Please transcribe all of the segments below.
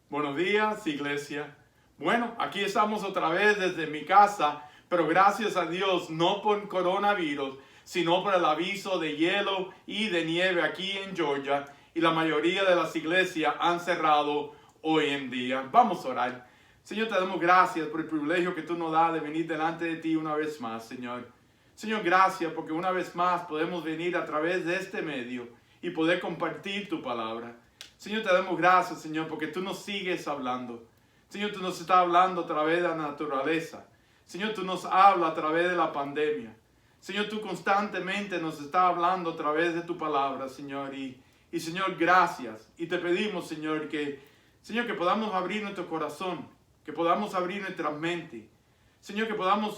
Buenos días, iglesia. Bueno, aquí estamos otra vez desde mi casa, pero gracias a Dios, no por coronavirus, sino por el aviso de hielo y de nieve aquí en Georgia, y la mayoría de las iglesias han cerrado hoy en día. Vamos a orar. Señor, te damos gracias por el privilegio que tú nos das de venir delante de ti una vez más, Señor. Señor, gracias porque una vez más podemos venir a través de este medio y poder compartir tu palabra. Señor, te damos gracias, Señor, porque tú nos sigues hablando. Señor, tú nos estás hablando a través de la naturaleza. Señor, tú nos hablas a través de la pandemia. Señor, tú constantemente nos estás hablando a través de tu palabra, Señor. Y Señor, gracias. Y te pedimos, Señor, que podamos abrir nuestro corazón, que podamos abrir nuestra mente. Señor, que podamos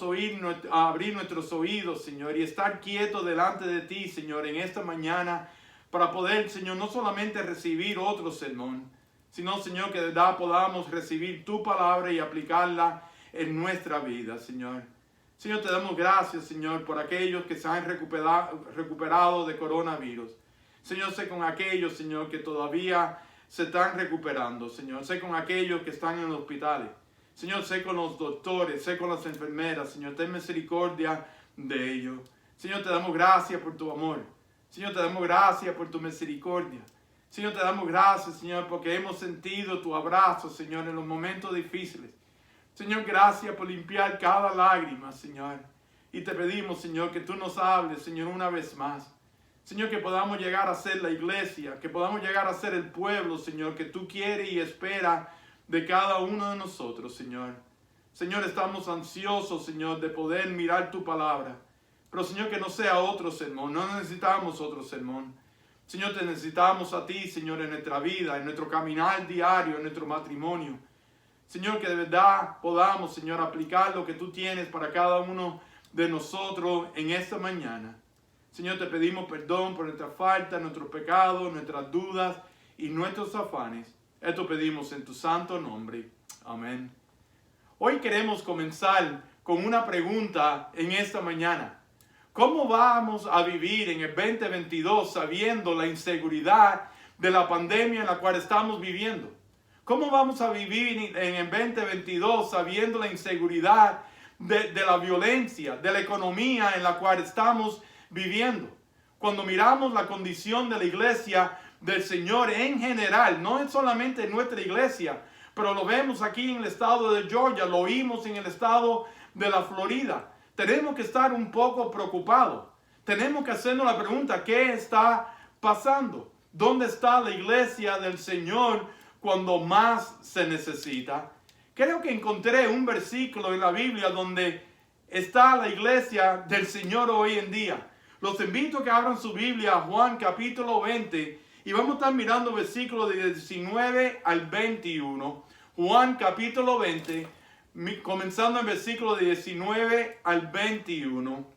abrir nuestros oídos, Señor, y estar quietos delante de ti, Señor, en esta mañana, para poder, Señor, no solamente recibir otro sermón, sino, Señor, que de verdad podamos recibir tu palabra y aplicarla en nuestra vida, Señor. Señor, te damos gracias, Señor, por aquellos que se han recuperado de coronavirus. Señor, sé con aquellos, Señor, que todavía se están recuperando, Señor. Sé con aquellos que están en los hospitales. Señor, sé con los doctores, sé con las enfermeras. Señor, ten misericordia de ellos. Señor, te damos gracias por tu amor. Señor, te damos gracias por tu misericordia. Señor, te damos gracias, Señor, porque hemos sentido tu abrazo, Señor, en los momentos difíciles. Señor, gracias por limpiar cada lágrima, Señor. Y te pedimos, Señor, que tú nos hables, Señor, una vez más. Señor, que podamos llegar a ser la iglesia, que podamos llegar a ser el pueblo, Señor, que tú quieres y esperas de cada uno de nosotros, Señor. Señor, estamos ansiosos, Señor, de poder mirar tu palabra. Pero, Señor, que no sea otro sermón. No necesitamos otro sermón. Señor, te necesitamos a ti, Señor, en nuestra vida, en nuestro caminar diario, en nuestro matrimonio. Señor, que de verdad podamos, Señor, aplicar lo que tú tienes para cada uno de nosotros en esta mañana. Señor, te pedimos perdón por nuestras faltas, nuestros pecados, nuestras dudas y nuestros afanes. Esto pedimos en tu santo nombre. Amén. Hoy queremos comenzar con una pregunta en esta mañana. ¿Cómo vamos a vivir en el 2022 sabiendo la inseguridad de la pandemia en la cual estamos viviendo? ¿Cómo vamos a vivir en el 2022 sabiendo la inseguridad de la violencia, de la economía en la cual estamos viviendo? Cuando miramos la condición de la iglesia del Señor en general, no es solamente en nuestra iglesia, pero lo vemos aquí en el estado de Georgia, lo oímos en el estado de la Florida. Tenemos que estar un poco preocupados. Tenemos que hacernos la pregunta, ¿qué está pasando? ¿Dónde está la iglesia del Señor cuando más se necesita? Creo que encontré un versículo en la Biblia donde está la iglesia del Señor hoy en día. Los invito a que abran su Biblia a Juan capítulo 20 y vamos a estar mirando versículos de 19 al 21. Juan capítulo 20, comenzando en versículo de 19 al 21.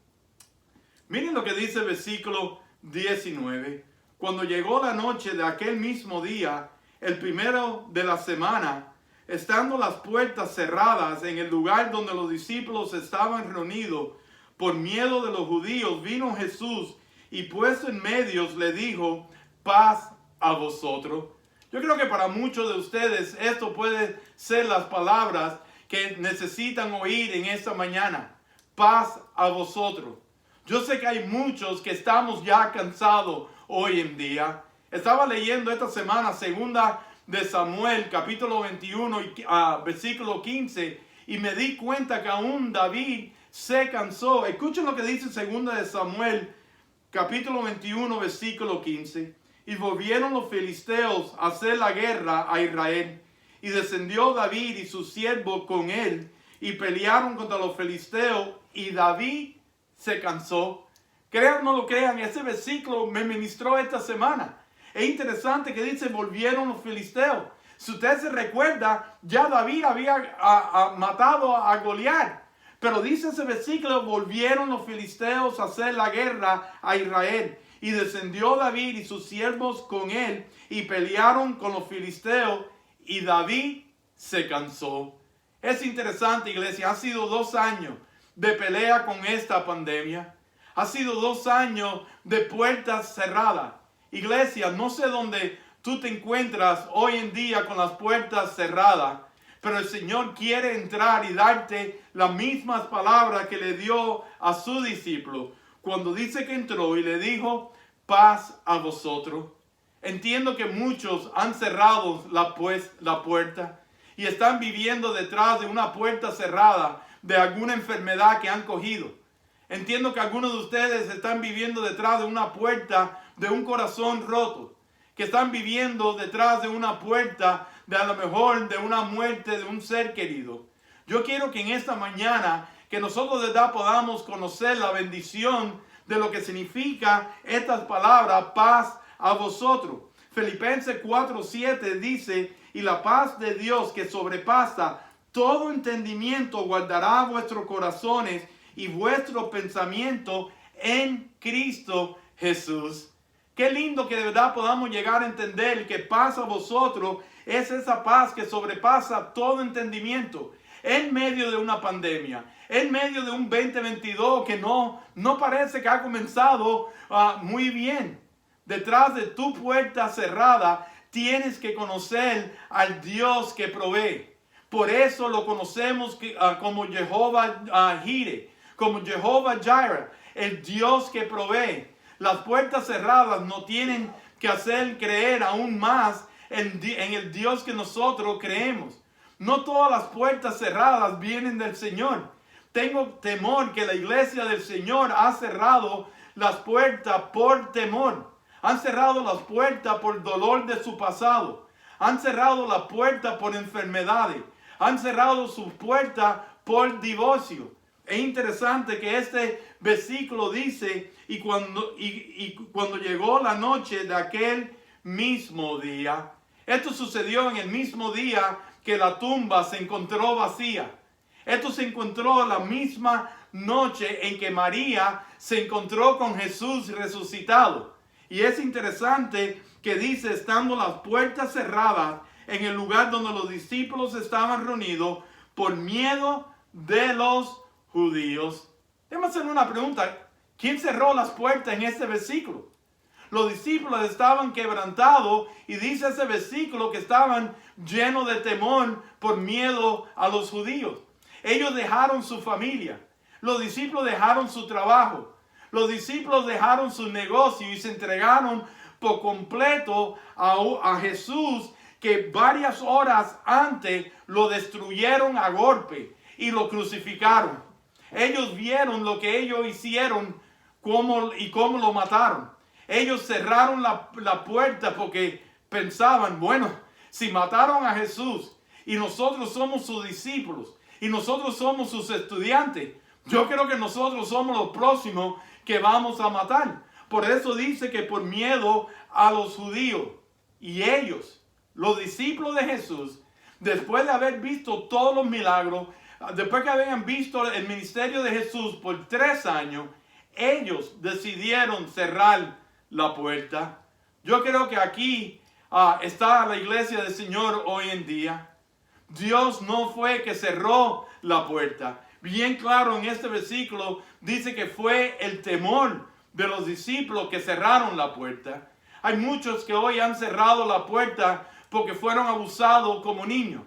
Miren lo que dice el versículo 19. Cuando llegó la noche de aquel mismo día, el primero de la semana, estando las puertas cerradas en el lugar donde los discípulos estaban reunidos, por miedo de los judíos, vino Jesús y puesto en medio le dijo, paz a vosotros. Yo creo que para muchos de ustedes esto puede ser las palabras que necesitan oír en esta mañana. Paz a vosotros. Yo sé que hay muchos que estamos ya cansados hoy en día. Estaba leyendo esta semana segunda de Samuel, capítulo 21, versículo 15, y me di cuenta que aún David se cansó. Escuchen lo que dice segunda de Samuel, capítulo 21, versículo 15. Y volvieron los filisteos a hacer la guerra a Israel. Y descendió David y sus siervos con él, y pelearon contra los filisteos, y David se cansó. Crean o no lo crean, ese versículo me ministró esta semana. Es interesante que dice, volvieron los filisteos. Si usted se recuerda, ya David había matado a Goliat. Pero dice ese versículo, volvieron los filisteos a hacer la guerra a Israel. Y descendió David y sus siervos con él, y pelearon con los filisteos, y David se cansó. Es interesante, iglesia, ha sido 2 años de pelea con esta pandemia. Ha sido 2 años de puertas cerradas. Iglesia, no sé dónde tú te encuentras hoy en día con las puertas cerradas, pero el Señor quiere entrar y darte las mismas palabras que le dio a su discípulo cuando dice que entró y le dijo, paz a vosotros. Entiendo que muchos han cerrado la puerta y están viviendo detrás de una puerta cerrada de alguna enfermedad que han cogido. Entiendo que algunos de ustedes están viviendo detrás de una puerta de un corazón roto, que están viviendo detrás de una puerta de a lo mejor de una muerte de un ser querido. Yo quiero que en esta mañana que nosotros de verdad podamos conocer la bendición de lo que significa estas palabras, paz a vosotros. Filipenses 4:7 dice, y la paz de Dios que sobrepasa todo entendimiento guardará vuestros corazones y vuestro pensamiento en Cristo Jesús. Qué lindo que de verdad podamos llegar a entender que paz a vosotros es esa paz que sobrepasa todo entendimiento. En medio de una pandemia, en medio de un 2022 que no parece que ha comenzado muy bien. Detrás de tu puerta cerrada tienes que conocer al Dios que provee. Por eso lo conocemos como Jehová Jireh, como Jehová Jireh, el Dios que provee. Las puertas cerradas no tienen que hacer creer aún más en el Dios que nosotros creemos. No todas las puertas cerradas vienen del Señor. Tengo temor que la iglesia del Señor ha cerrado las puertas por temor. Han cerrado las puertas por dolor de su pasado. Han cerrado la puerta por enfermedades. Han cerrado sus puertas por divorcio. Es interesante que este versículo dice, y cuando llegó la noche de aquel mismo día, esto sucedió en el mismo día que la tumba se encontró vacía. Esto se encontró la misma noche en que María se encontró con Jesús resucitado. Y es interesante que dice, estando las puertas cerradas en el lugar donde los discípulos estaban reunidos por miedo de los judíos. Déjame hacer una pregunta. ¿Quién cerró las puertas en este versículo? Los discípulos estaban quebrantados y dice ese versículo que estaban llenos de temor por miedo a los judíos. Ellos dejaron su familia. Los discípulos dejaron su trabajo. Los discípulos dejaron su negocio y se entregaron por completo a Jesús, que varias horas antes lo destruyeron a golpe y lo crucificaron. Ellos vieron lo que ellos hicieron cómo lo mataron. Ellos cerraron la puerta porque pensaban, bueno, si mataron a Jesús y nosotros somos sus discípulos y nosotros somos sus estudiantes, yo creo que nosotros somos los próximos que vamos a matar. Por eso dice que por miedo a los judíos. Y ellos, los discípulos de Jesús, después de haber visto todos los milagros, después que habían visto el ministerio de Jesús por 3 años, ellos decidieron cerrar la puerta. Yo creo que aquí está la iglesia del Señor hoy en día. Dios no fue que cerró la puerta. Bien claro en este versículo dice que fue el temor de los discípulos que cerraron la puerta. Hay muchos que hoy han cerrado la puerta porque fueron abusados como niños.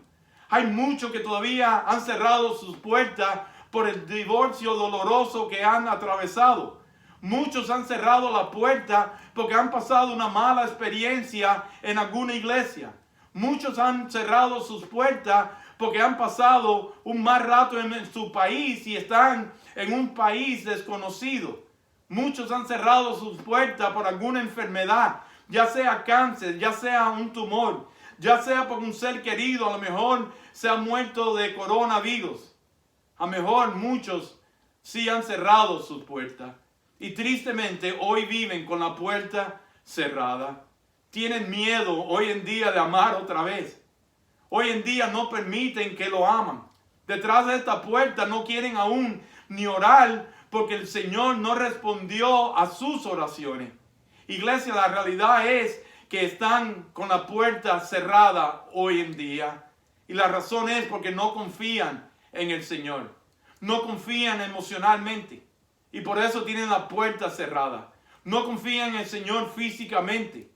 Hay muchos que todavía han cerrado sus puertas por el divorcio doloroso que han atravesado. Muchos han cerrado la puerta porque han pasado una mala experiencia en alguna iglesia. Muchos han cerrado sus puertas porque han pasado un mal rato en su país y están en un país desconocido. Muchos han cerrado sus puertas por alguna enfermedad, ya sea cáncer, ya sea un tumor, ya sea por un ser querido, a lo mejor se ha muerto de coronavirus. A lo mejor muchos sí han cerrado sus puertas y tristemente hoy viven con la puerta cerrada. Tienen miedo hoy en día de amar otra vez. Hoy en día no permiten que lo aman. Detrás de esta puerta no quieren aún ni orar porque el Señor no respondió a sus oraciones. Iglesia, la realidad es que están con la puerta cerrada hoy en día. Y la razón es porque no confían en el Señor. No confían emocionalmente. Y por eso tienen la puerta cerrada. No confían en el Señor físicamente.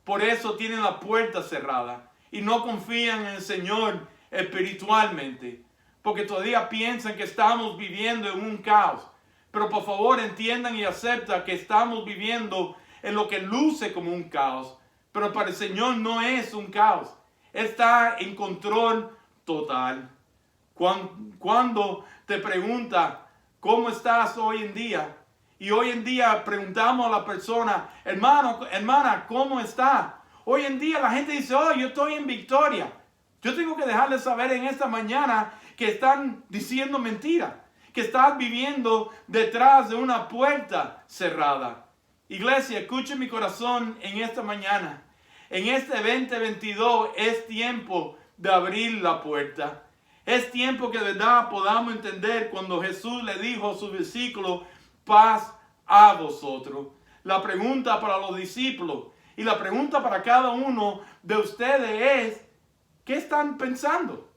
Por eso tienen la puerta cerrada y no confían en el Señor espiritualmente, porque todavía piensan que estamos viviendo en un caos. Pero por favor entiendan y acepten que estamos viviendo en lo que luce como un caos, pero para el Señor no es un caos. Está en control total. Cuando te pregunta cómo estás hoy en día, y hoy en día preguntamos a la persona, hermano, hermana, ¿cómo está? Hoy en día la gente dice, oh, yo estoy en victoria. Yo tengo que dejarles saber en esta mañana que están diciendo mentira, que estás viviendo detrás de una puerta cerrada. Iglesia, escuche mi corazón en esta mañana. En este 2022 es tiempo de abrir la puerta. Es tiempo que de verdad podamos entender cuando Jesús le dijo a su discípulo, paz a vosotros. La pregunta para los discípulos y la pregunta para cada uno de ustedes es, ¿qué están pensando?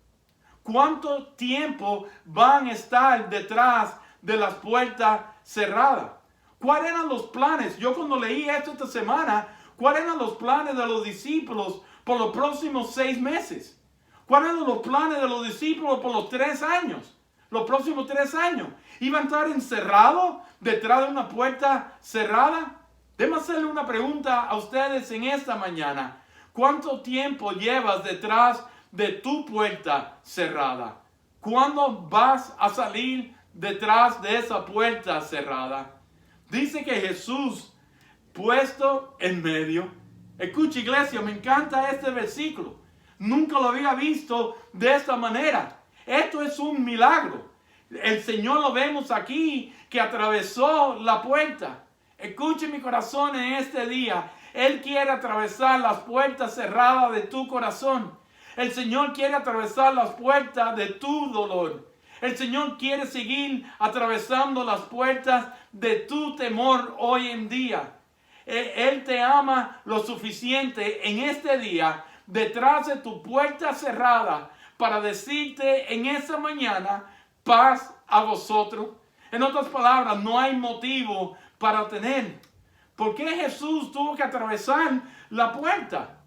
¿Cuánto tiempo van a estar detrás de las puertas cerradas? ¿Cuáles eran los planes? Yo cuando leí esto esta semana, ¿cuáles eran los planes de los discípulos por los próximos 6 meses? ¿Cuáles eran los planes de los discípulos por los 3 años? Los próximos 3 años. ¿Iban a estar encerrados detrás de una puerta cerrada? Déjame hacerle una pregunta a ustedes en esta mañana. ¿Cuánto tiempo llevas detrás de tu puerta cerrada? ¿Cuándo vas a salir detrás de esa puerta cerrada? Dice que Jesús puesto en medio. Escucha, iglesia, me encanta este versículo. Nunca lo había visto de esta manera. Esto es un milagro. El Señor lo vemos aquí que atravesó la puerta. Escuche mi corazón en este día. Él quiere atravesar las puertas cerradas de tu corazón. El Señor quiere atravesar las puertas de tu dolor. El Señor quiere seguir atravesando las puertas de tu temor hoy en día. Él te ama lo suficiente en este día, detrás de tu puerta cerrada, para decirte en esa mañana, paz a vosotros. En otras palabras, no hay motivo para temer. ¿Por qué Jesús tuvo que atravesar la puerta?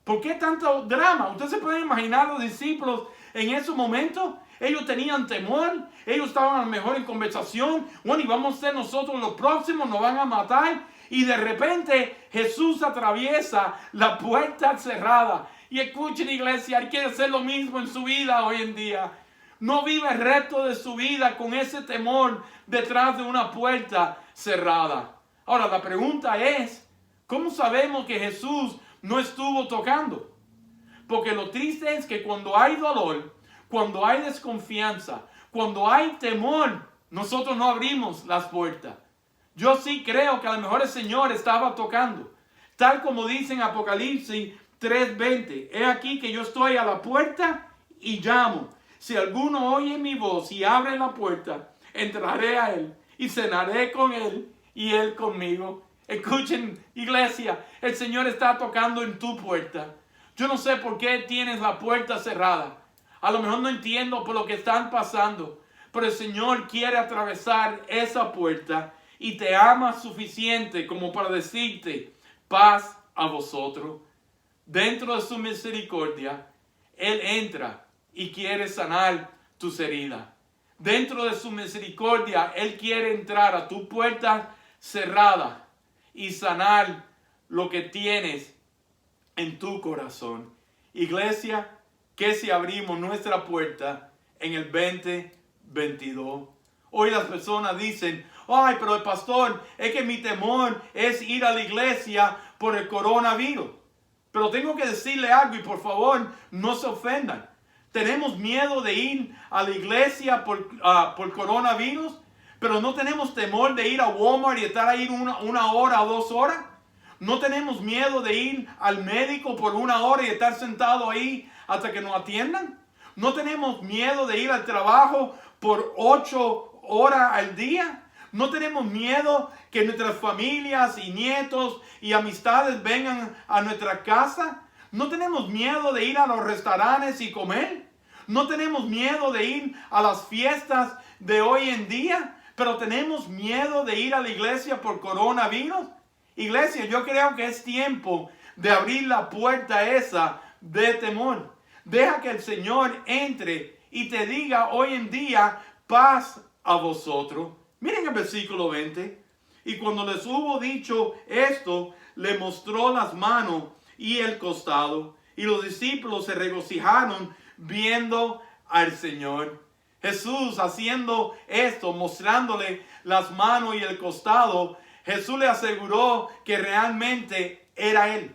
¿Por qué tanto drama? ¿Ustedes se pueden imaginar los discípulos en ese momento? Ellos tenían temor, ellos estaban a lo mejor en conversación. Bueno, y vamos a ser nosotros los próximos, nos van a matar. Y de repente Jesús atraviesa la puerta cerrada. Y escuchen, iglesia, Él quiere hacer lo mismo en su vida hoy en día. No vive el resto de su vida con ese temor detrás de una puerta cerrada. Ahora, la pregunta es, ¿cómo sabemos que Jesús no estuvo tocando? Porque lo triste es que cuando hay dolor, cuando hay desconfianza, cuando hay temor, nosotros no abrimos las puertas. Yo sí creo que a lo mejor el Señor estaba tocando. Tal como dice en Apocalipsis 3:20. He aquí que yo estoy a la puerta y llamo. Si alguno oye mi voz y abre la puerta, entraré a él y cenaré con él y él conmigo. Escuchen, iglesia, el Señor está tocando en tu puerta. Yo no sé por qué tienes la puerta cerrada. A lo mejor no entiendo por lo que están pasando, pero el Señor quiere atravesar esa puerta y te ama suficiente como para decirte, paz a vosotros. Dentro de su misericordia, Él entra y quiere sanar tus heridas. Dentro de su misericordia, Él quiere entrar a tu puerta cerrada y sanar lo que tienes en tu corazón. Iglesia, que si abrimos nuestra puerta en el 2022. Hoy las personas dicen, ay, pero el pastor, es que mi temor es ir a la iglesia por el coronavirus. Pero tengo que decirle algo y por favor no se ofendan. Tenemos miedo de ir a la iglesia por coronavirus, pero no tenemos temor de ir a Walmart y estar ahí una hora o 2 horas. No tenemos miedo de ir al médico por 1 hora y estar sentado ahí hasta que nos atiendan. No tenemos miedo de ir al trabajo por 8 horas al día. No tenemos miedo que nuestras familias y nietos y amistades vengan a nuestra casa. No tenemos miedo de ir a los restaurantes y comer. No tenemos miedo de ir a las fiestas de hoy en día. Pero tenemos miedo de ir a la iglesia por coronavirus. Iglesia, yo creo que es tiempo de abrir la puerta esa de temor. Deja que el Señor entre y te diga hoy en día, paz a vosotros. Miren el versículo 20. Y cuando les hubo dicho esto, le mostró las manos y el costado. Y los discípulos se regocijaron viendo al Señor. Jesús haciendo esto, mostrándole las manos y el costado, Jesús le aseguró que realmente era Él.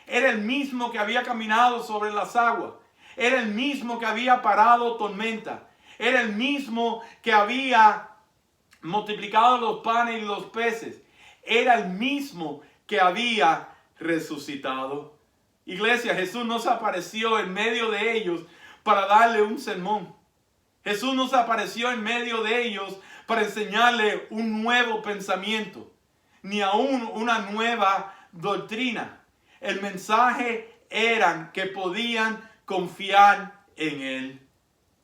Era el mismo que había caminado sobre las aguas. Era el mismo que había parado tormenta. Era el mismo que había multiplicado los panes y los peces. Era el mismo que había resucitado. Iglesia, Jesús no se apareció en medio de ellos para darle un sermón. Jesús no se apareció en medio de ellos para enseñarle un nuevo pensamiento, ni aún una nueva doctrina. El mensaje era que podían confiar en Él.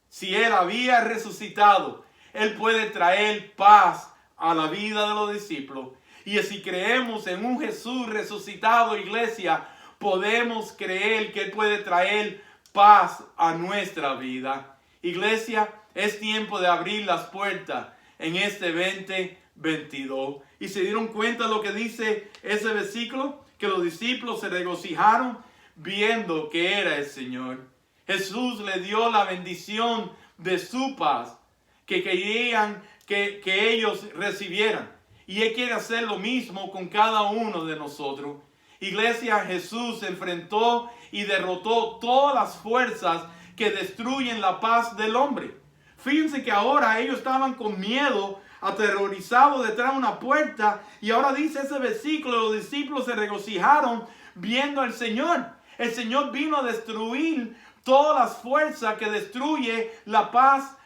Si Él había resucitado, Él puede traer paz a la vida de los discípulos. Y si creemos en un Jesús resucitado, iglesia, podemos creer que Él puede traer paz a nuestra vida. Iglesia, es tiempo de abrir las puertas en este 2022. ¿Y se dieron cuenta de lo que dice ese versículo? Que los discípulos se regocijaron viendo que era el Señor. Jesús le dio la bendición de su paz que querían que ellos recibieran. Y Él quiere hacer lo mismo con cada uno de nosotros. Iglesia, Jesús enfrentó y derrotó todas las fuerzas que destruyen la paz del hombre. Fíjense que ahora ellos estaban con miedo, aterrorizados detrás de una puerta. Y ahora dice ese versículo, los discípulos se regocijaron viendo al Señor. El Señor vino a destruir todas las fuerzas que destruye la paz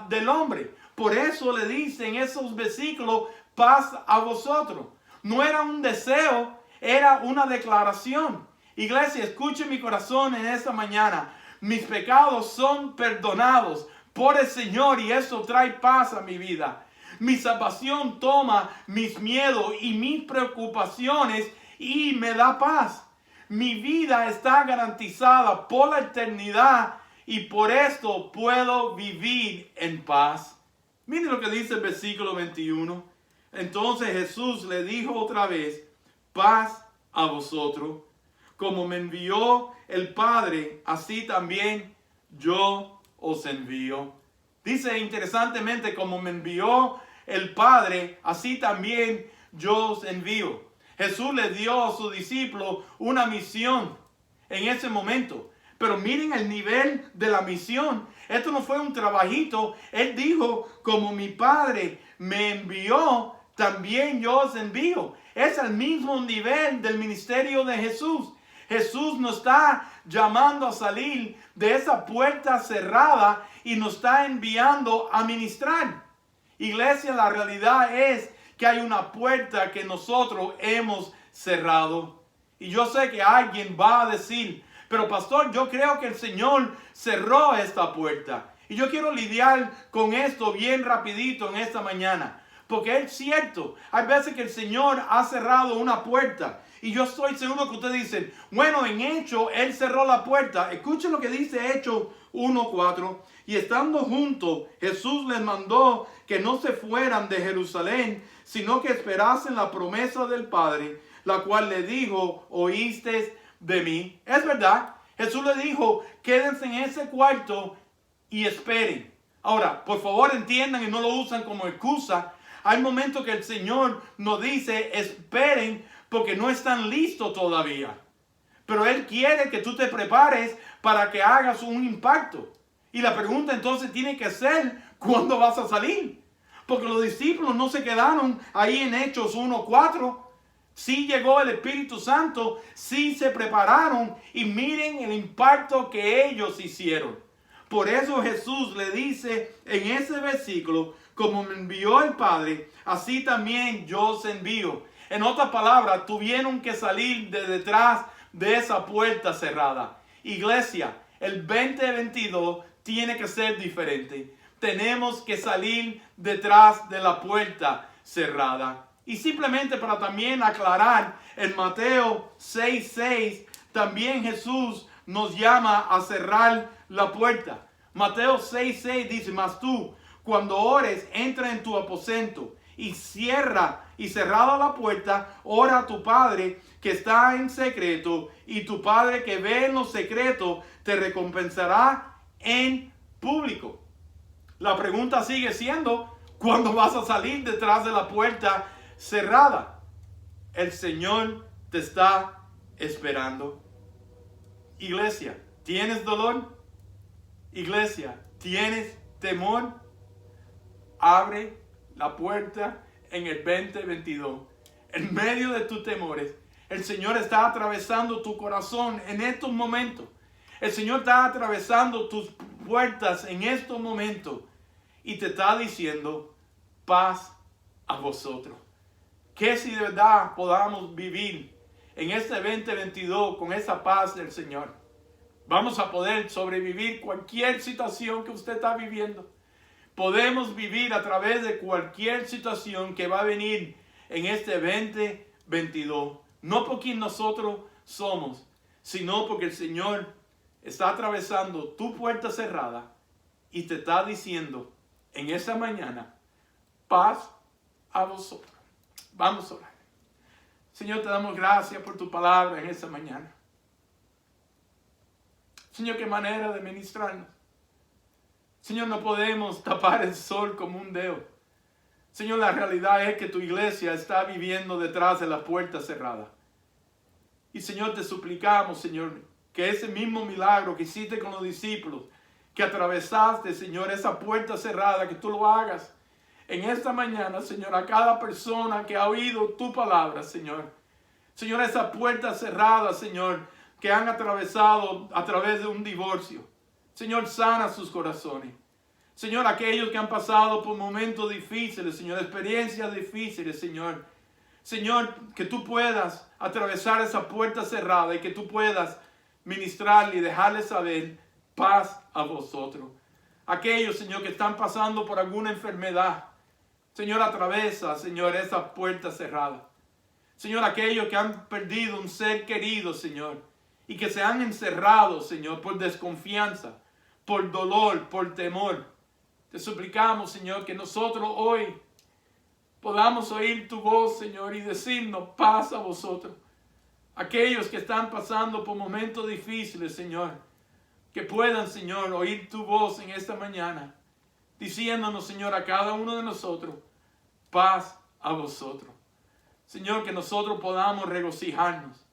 del hombre. Por eso le dice en esos versículos, paz a vosotros. No era un deseo, era una declaración. Iglesia, escuche mi corazón en esta mañana. Mis pecados son perdonados por el Señor y eso trae paz a mi vida. Mi salvación toma mis miedos y mis preocupaciones y me da paz. Mi vida está garantizada por la eternidad y por esto puedo vivir en paz. Miren lo que dice el versículo 21. Entonces Jesús le dijo otra vez, paz a vosotros. Como me envió el Padre, así también yo os envío. Dice interesantemente, como me envió el Padre, así también yo os envío. Jesús le dio a sus discípulos una misión en ese momento. Pero miren el nivel de la misión. Esto no fue un trabajito. Él dijo, como mi Padre me envió, también yo os envío. Es el mismo nivel del ministerio de Jesús. Jesús nos está llamando a salir de esa puerta cerrada y nos está enviando a ministrar. Iglesia, la realidad es que hay una puerta que nosotros hemos cerrado. Y yo sé que alguien va a decir, pero pastor, yo creo que el Señor cerró esta puerta. Y yo quiero lidiar con esto bien rapidito en esta mañana. Porque es cierto, hay veces que el Señor ha cerrado una puerta. Y yo estoy seguro que ustedes dicen, bueno, en Hechos, Él cerró la puerta. Escuchen lo que dice Hechos 1:4. Y estando juntos, Jesús les mandó que no se fueran de Jerusalén, sino que esperasen la promesa del Padre, la cual le dijo, oísteis de mí. Es verdad, Jesús le dijo, quédense en ese cuarto y esperen. Ahora, por favor entiendan y no lo usan como excusa. Hay momentos que el Señor nos dice, esperen porque no están listos todavía. Pero Él quiere que tú te prepares para que hagas un impacto. Y la pregunta entonces tiene que ser, ¿cuándo vas a salir? Porque los discípulos no se quedaron ahí en Hechos 1:4. Sí llegó el Espíritu Santo, sí se prepararon y miren el impacto que ellos hicieron. Por eso Jesús le dice en ese versículo, como me envió el Padre, así también yo os envío. En otras palabras, tuvieron que salir de detrás de esa puerta cerrada. Iglesia, el 2022 tiene que ser diferente. Tenemos que salir detrás de la puerta cerrada. Y simplemente para también aclarar, en Mateo 6:6, también Jesús nos llama a cerrar la puerta. Mateo 6:6 dice, mas tú, cuando ores, entra en tu aposento y cerrada la puerta, ora a tu Padre que está en secreto, y tu Padre que ve en lo secreto te recompensará en público. La pregunta sigue siendo, ¿cuándo vas a salir detrás de la puerta cerrada? El Señor te está esperando. Iglesia, ¿tienes dolor? Iglesia, ¿tienes temor? Abre la puerta en el 2022. En medio de tus temores, el Señor está atravesando tu corazón en estos momentos. El Señor está atravesando tus puertas en estos momentos y te está diciendo, paz a vosotros. Que si de verdad podamos vivir en este 2022 con esa paz del Señor, vamos a poder sobrevivir cualquier situación que usted está viviendo. Podemos vivir a través de cualquier situación que va a venir en este 2022. No porque nosotros somos, sino porque el Señor está atravesando tu puerta cerrada y te está diciendo en esa mañana, paz a vosotros. Vamos a orar. Señor, te damos gracias por tu palabra en esta mañana. Señor, qué manera de ministrarnos. Señor, no podemos tapar el sol como un dedo. Señor, la realidad es que tu iglesia está viviendo detrás de la puerta cerrada. Y Señor, te suplicamos, Señor, que ese mismo milagro que hiciste con los discípulos, que atravesaste, Señor, esa puerta cerrada, que tú lo hagas en esta mañana, Señor, a cada persona que ha oído tu palabra, Señor. Señor, esa puerta cerrada, Señor, que han atravesado a través de un divorcio. Señor, sana sus corazones. Señor, aquellos que han pasado por momentos difíciles, Señor, experiencias difíciles, Señor. Señor, que tú puedas atravesar esa puerta cerrada y que tú puedas ministrarle y dejarle saber paz a vosotros. Aquellos, Señor, que están pasando por alguna enfermedad, Señor, atraviesa, Señor, esa puerta cerrada. Señor, aquellos que han perdido un ser querido, Señor, y que se han encerrado, Señor, por desconfianza, por dolor, por temor. Te suplicamos, Señor, que nosotros hoy podamos oír tu voz, Señor, y decirnos paz a vosotros. Aquellos que están pasando por momentos difíciles, Señor, que puedan, Señor, oír tu voz en esta mañana, diciéndonos, Señor, a cada uno de nosotros, paz a vosotros. Señor, que nosotros podamos regocijarnos.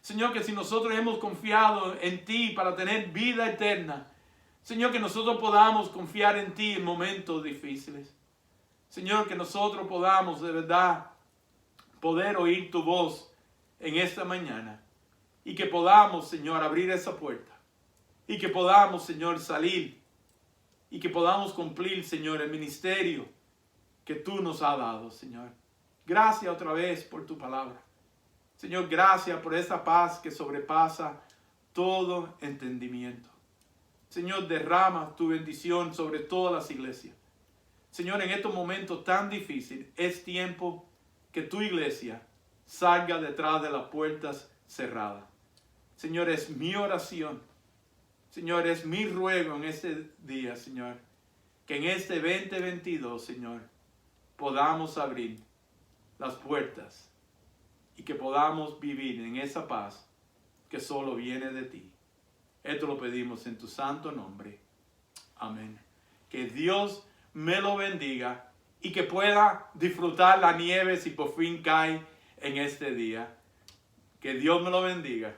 Señor, que si nosotros hemos confiado en ti para tener vida eterna, Señor, que nosotros podamos confiar en ti en momentos difíciles. Señor, que nosotros podamos de verdad poder oír tu voz en esta mañana. Y que podamos, Señor, abrir esa puerta. Y que podamos, Señor, salir. Y que podamos cumplir, Señor, el ministerio que tú nos has dado, Señor. Gracias otra vez por tu palabra. Señor, gracias por esa paz que sobrepasa todo entendimiento. Señor, derrama tu bendición sobre todas las iglesias. Señor, en estos momentos tan difíciles, es tiempo que tu iglesia salga detrás de las puertas cerradas. Señor, es mi oración. Señor, es mi ruego en este día, Señor, que en este 2022, Señor, podamos abrir las puertas y que podamos vivir en esa paz que solo viene de ti. Esto lo pedimos en tu santo nombre. Amén. Que Dios me lo bendiga y que pueda disfrutar la nieve si por fin cae en este día. Que Dios me lo bendiga.